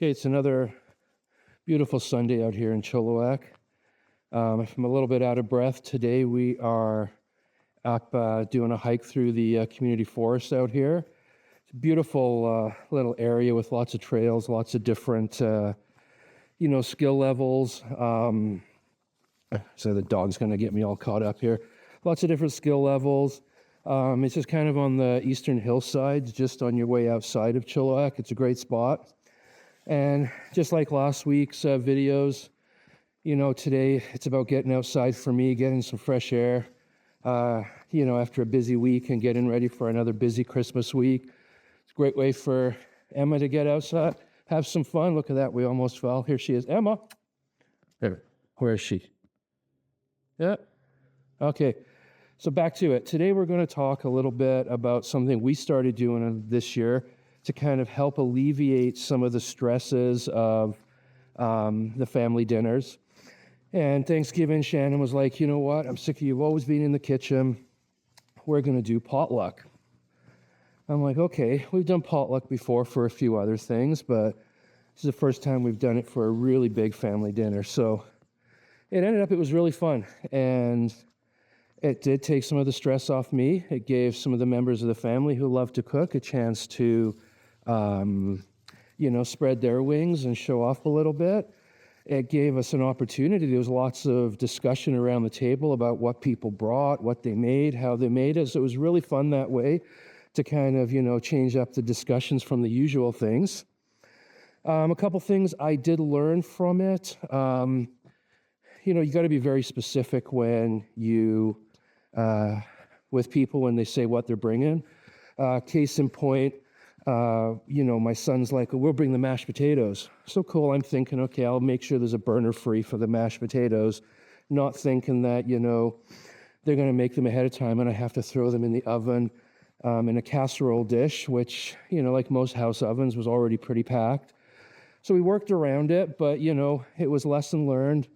Okay, it's another beautiful Sunday out here in Chilliwack. If I'm a little bit out of breath, today we are up doing a hike through the community forest out here. It's a beautiful little area with lots of trails, lots of different, skill levels. So the dog's going to get me all caught up here. Lots of different skill levels. It's just kind of on the eastern hillsides, just on your way outside of Chilliwack. It's a great spot. And just like last week's videos, today it's about getting outside for me, getting some fresh air, after a busy week and getting ready for another busy Christmas week. It's a great way for Emma to get outside, have some fun. Look at that, we almost fell. Here she is. Emma. There. Where is she? Yeah. Okay. So back to it. Today we're going to talk a little bit about something we started doing this year to kind of help alleviate some of the stresses of the family dinners. And Thanksgiving, Shannon was like, you know what? I'm sick of you always being in the kitchen. We're going to do potluck. I'm like, okay, we've done potluck before for a few other things, but this is the first time we've done it for a really big family dinner. So it was really fun. And it did take some of the stress off me. It gave some of the members of the family who love to cook a chance to, spread their wings and show off a little bit. It gave us an opportunity. There was lots of discussion around the table about what people brought, what they made, how they made it. So it was really fun that way to kind of, change up the discussions from the usual things. A couple things I did learn from it. You got to be very specific when you, with people when they say what they're bringing. Case in point, my son's like, we'll bring the mashed potatoes. So cool. I'm thinking, okay, I'll make sure there's a burner free for the mashed potatoes, not thinking that, they're going to make them ahead of time and I have to throw them in the oven in a casserole dish, which, like most house ovens, was already pretty packed. So we worked around it, but, it was lesson learned.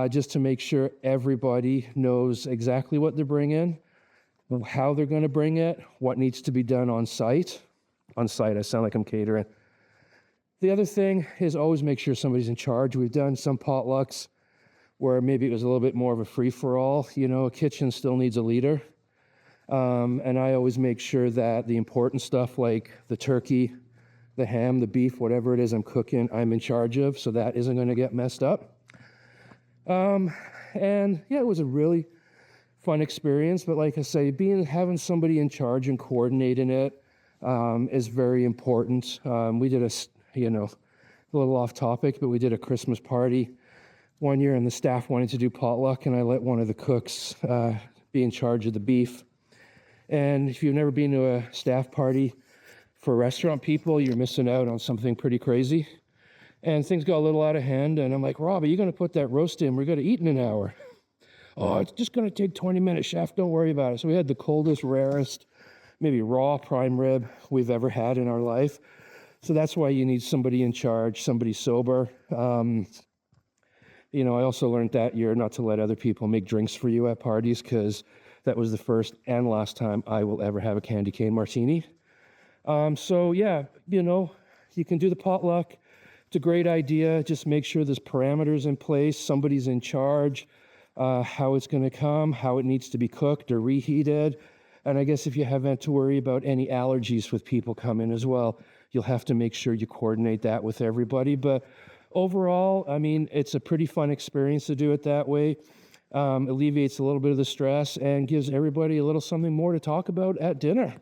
Just to make sure everybody knows exactly what they're bringing, how they're going to bring it, what needs to be done on site. On site, I sound like I'm catering. The other thing is always make sure somebody's in charge. We've done some potlucks where maybe it was a little bit more of a free-for-all. A kitchen still needs a leader. And I always make sure that the important stuff like the turkey, the ham, the beef, whatever it is I'm cooking, I'm in charge of, so that isn't going to get messed up. It was a really fun experience, but like I say, having somebody in charge and coordinating it, is very important. We did a little off topic, but we did a Christmas party one year and the staff wanted to do potluck and I let one of the cooks, be in charge of the beef. And if you've never been to a staff party for restaurant people, you're missing out on something pretty crazy. And things got a little out of hand, and I'm like, Rob, are you going to put that roast in? We're going to eat in an hour. Oh, it's just going to take 20 minutes, chef. Don't worry about it. So we had the coldest, rarest, maybe raw prime rib we've ever had in our life. So that's why you need somebody in charge, somebody sober. I also learned that year not to let other people make drinks for you at parties, because that was the first and last time I will ever have a candy cane martini. You can do the potluck. It's a great idea. Just make sure there's parameters in place. Somebody's in charge, how it's going to come, how it needs to be cooked or reheated. And I guess if you haven't to worry about any allergies with people coming as well, you'll have to make sure you coordinate that with everybody. But overall, it's a pretty fun experience to do it that way. Alleviates a little bit of the stress and gives everybody a little something more to talk about at dinner.